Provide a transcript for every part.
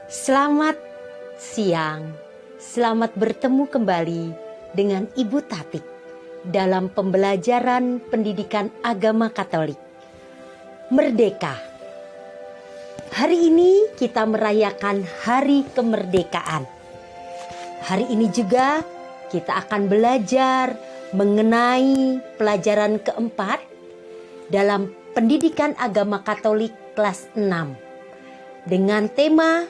Selamat siang, selamat bertemu kembali dengan Ibu Tatik dalam pembelajaran pendidikan agama Katolik. Merdeka. Hari ini kita merayakan Hari Kemerdekaan. Hari ini juga kita akan belajar mengenai pelajaran keempat dalam pendidikan agama Katolik kelas 6 dengan tema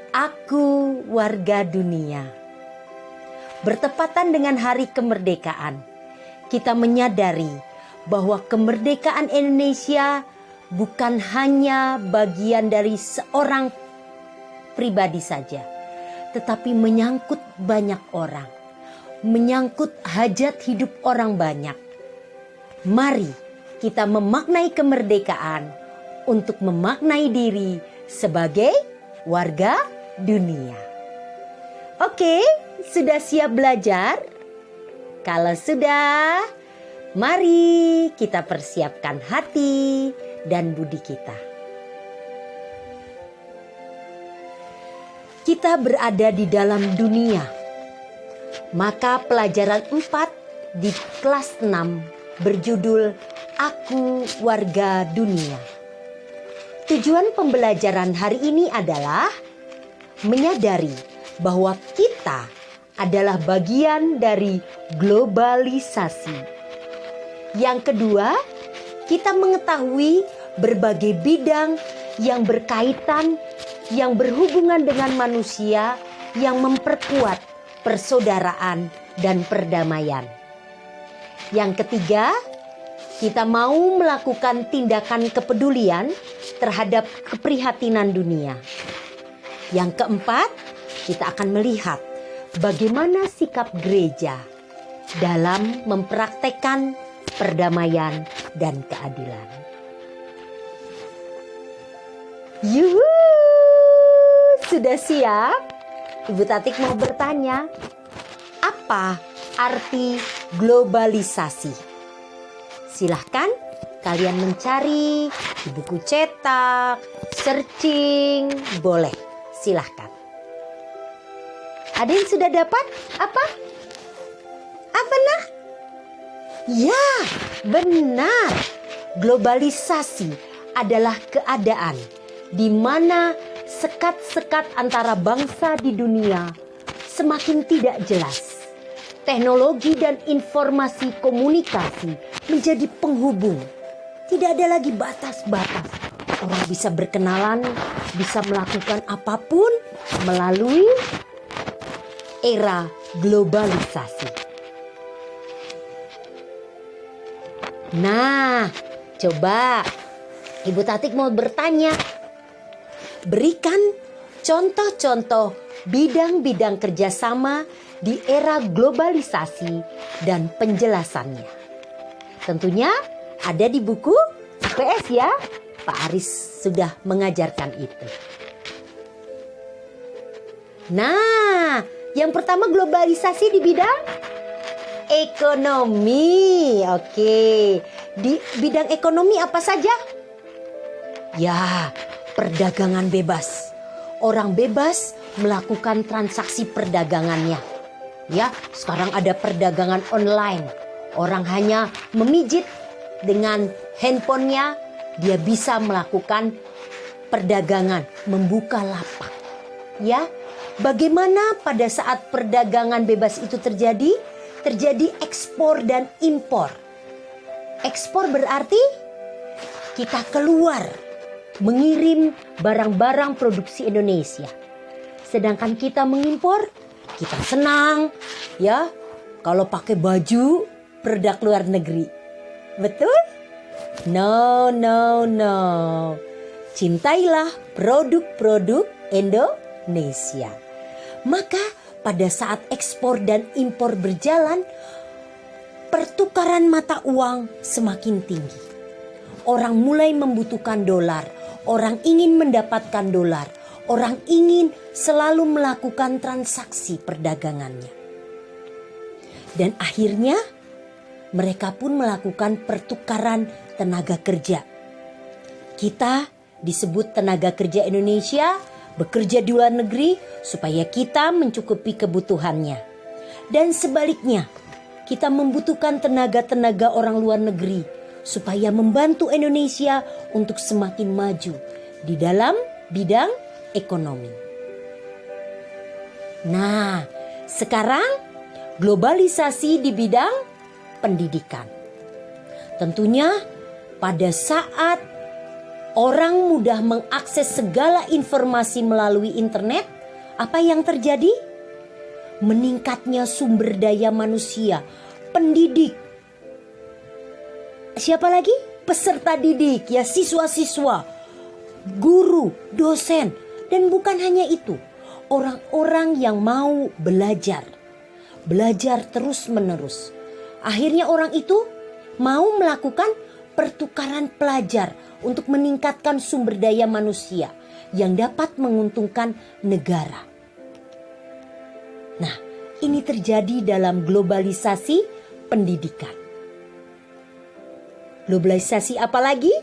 Aku Warga Dunia. Bertepatan dengan Hari Kemerdekaan, kita menyadari bahwa kemerdekaan Indonesia bukan hanya bagian dari seorang pribadi saja, tetapi menyangkut banyak orang, menyangkut hajat hidup orang banyak. Mari kita memaknai kemerdekaan untuk memaknai diri sebagai warga dunia. Oke, sudah siap belajar? Kalau sudah, mari kita persiapkan hati dan budi kita. Kita berada di dalam dunia. Maka pelajaran 4 di kelas 6 berjudul Aku Warga Dunia. Tujuan pembelajaran hari ini adalah menyadari bahwa kita adalah bagian dari globalisasi. Yang kedua, kita mengetahui berbagai bidang yang berkaitan, yang berhubungan dengan manusia, yang memperkuat persaudaraan dan perdamaian. Yang ketiga, kita mau melakukan tindakan kepedulian terhadap keprihatinan dunia. Yang keempat, kita akan melihat bagaimana sikap gereja dalam mempraktekkan perdamaian dan keadilan. Yuhu! Sudah siap? Ibu Tatik mau bertanya, apa arti globalisasi? Silahkan kalian mencari di buku cetak, searching, boleh. Silahkan. Ada yang sudah dapat? Apa? Apa nah? Ya, benar. Globalisasi adalah keadaan di mana sekat-sekat antara bangsa di dunia semakin tidak jelas. Teknologi dan informasi komunikasi menjadi penghubung. Tidak ada lagi batas-batas. Orang bisa berkenalan, bisa melakukan apapun melalui era globalisasi. Nah, coba Ibu Tatik mau bertanya. Berikan contoh-contoh bidang-bidang kerjasama di era globalisasi dan penjelasannya. Tentunya ada di buku IPS ya. Pak Aris sudah mengajarkan itu. Nah, yang pertama globalisasi di bidang ekonomi. Oke, di bidang ekonomi apa saja? Ya, perdagangan bebas. Orang bebas melakukan transaksi perdagangannya. Ya, sekarang ada perdagangan online. Orang hanya memijit dengan handphonenya, dia bisa melakukan perdagangan, membuka lapak. Ya, bagaimana pada saat perdagangan bebas itu terjadi? Terjadi ekspor dan impor. Ekspor berarti kita keluar mengirim barang-barang produksi Indonesia. Sedangkan kita mengimpor, kita senang ya kalau pakai baju produk luar negeri. Betul? No. Cintailah produk-produk Indonesia. Maka pada saat ekspor dan impor berjalan, pertukaran mata uang semakin tinggi. Orang mulai membutuhkan dolar. Orang ingin mendapatkan dolar. Orang ingin selalu melakukan transaksi perdagangannya. Dan akhirnya mereka pun melakukan pertukaran tenaga kerja. Kita disebut tenaga kerja Indonesia bekerja di luar negeri supaya kita mencukupi kebutuhannya. Dan sebaliknya, kita membutuhkan tenaga-tenaga orang luar negeri supaya membantu Indonesia untuk semakin maju di dalam bidang ekonomi. Nah, sekarang globalisasi di bidang pendidikan. Tentunya pada saat orang mudah mengakses segala informasi melalui internet, apa yang terjadi? Meningkatnya sumber daya manusia, pendidik. Siapa lagi? Peserta didik, ya, siswa-siswa, guru, dosen, dan bukan hanya itu. Orang-orang yang mau belajar terus-menerus. Akhirnya orang itu mau melakukan pertukaran pelajar untuk meningkatkan sumber daya manusia yang dapat menguntungkan negara. Nah, ini terjadi dalam globalisasi pendidikan. Globalisasi apa lagi?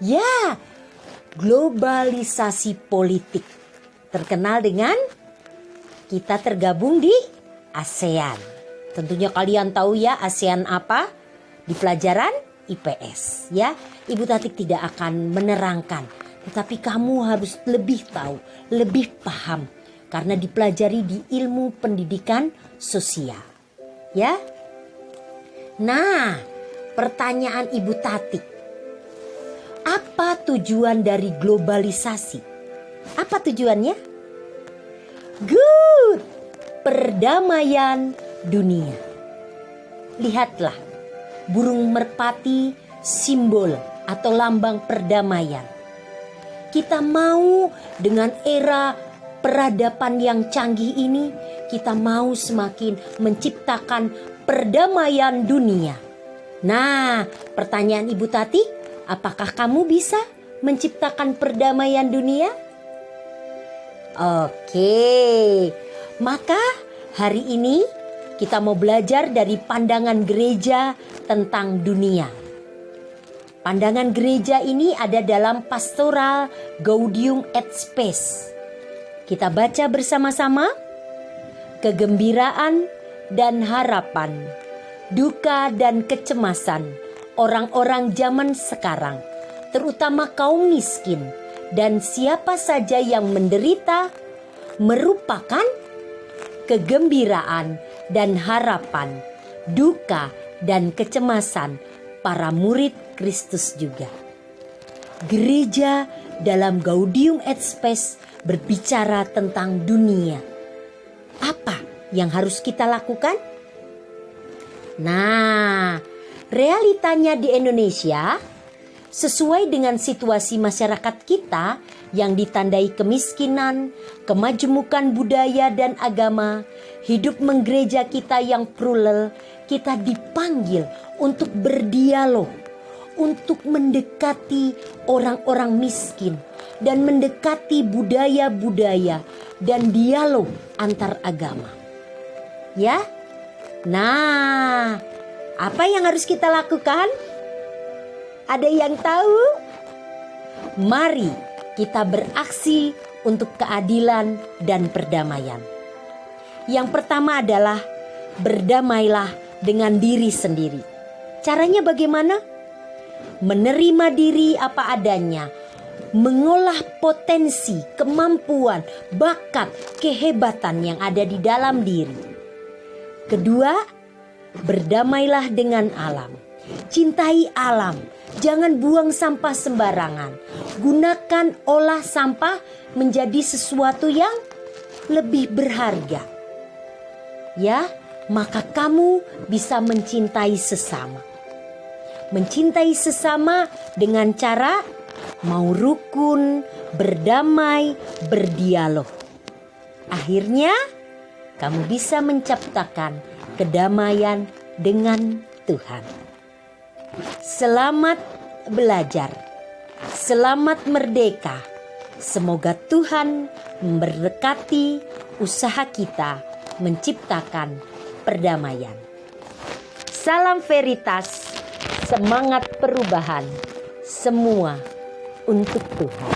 Ya, globalisasi politik. Terkenal dengan kita tergabung di ASEAN. Tentunya kalian tahu ya ASEAN apa? Di pelajaran IPS, ya. Ibu Tatik tidak akan menerangkan, tetapi kamu harus lebih tahu, lebih paham karena dipelajari di ilmu pendidikan sosial, ya. Nah, pertanyaan Ibu Tatik, apa tujuan dari globalisasi? Apa tujuannya? Good, perdamaian dunia. Lihatlah, burung merpati simbol atau lambang perdamaian. Kita mau dengan era peradaban yang canggih ini, kita mau semakin menciptakan perdamaian dunia. Nah, pertanyaan Ibu Tati, apakah kamu bisa menciptakan perdamaian dunia? Oke, maka hari ini kita mau belajar dari pandangan gereja tentang dunia. Pandangan gereja ini ada dalam Pastoral Gaudium et Spes. Kita baca bersama-sama. Kegembiraan dan harapan, duka dan kecemasan orang-orang zaman sekarang, terutama kaum miskin dan siapa saja yang menderita, merupakan kegembiraan dan harapan, duka dan kecemasan para murid Kristus juga. Gereja dalam Gaudium et Spes berbicara tentang dunia. Apa yang harus kita lakukan? Nah, realitanya di Indonesia sesuai dengan situasi masyarakat kita yang ditandai kemiskinan, kemajemukan budaya dan agama, hidup menggereja kita yang plural, kita dipanggil untuk berdialog, untuk mendekati orang-orang miskin dan mendekati budaya-budaya dan dialog antar agama. Ya? Nah, apa yang harus kita lakukan? Ada yang tahu? Mari kita beraksi untuk keadilan dan perdamaian. Yang pertama adalah berdamailah dengan diri sendiri. Caranya bagaimana? Menerima diri apa adanya, mengolah potensi, kemampuan, bakat, kehebatan yang ada di dalam diri. Kedua, berdamailah dengan alam. Cintai alam, jangan buang sampah sembarangan. Gunakan olah sampah menjadi sesuatu yang lebih berharga. Ya, maka kamu bisa mencintai sesama. Mencintai sesama dengan cara mau rukun, berdamai, berdialog. Akhirnya, kamu bisa menciptakan kedamaian dengan Tuhan. Selamat belajar, selamat merdeka. Semoga Tuhan memberkati usaha kita menciptakan perdamaian. Salam Veritas, semangat perubahan, semua untuk Tuhan.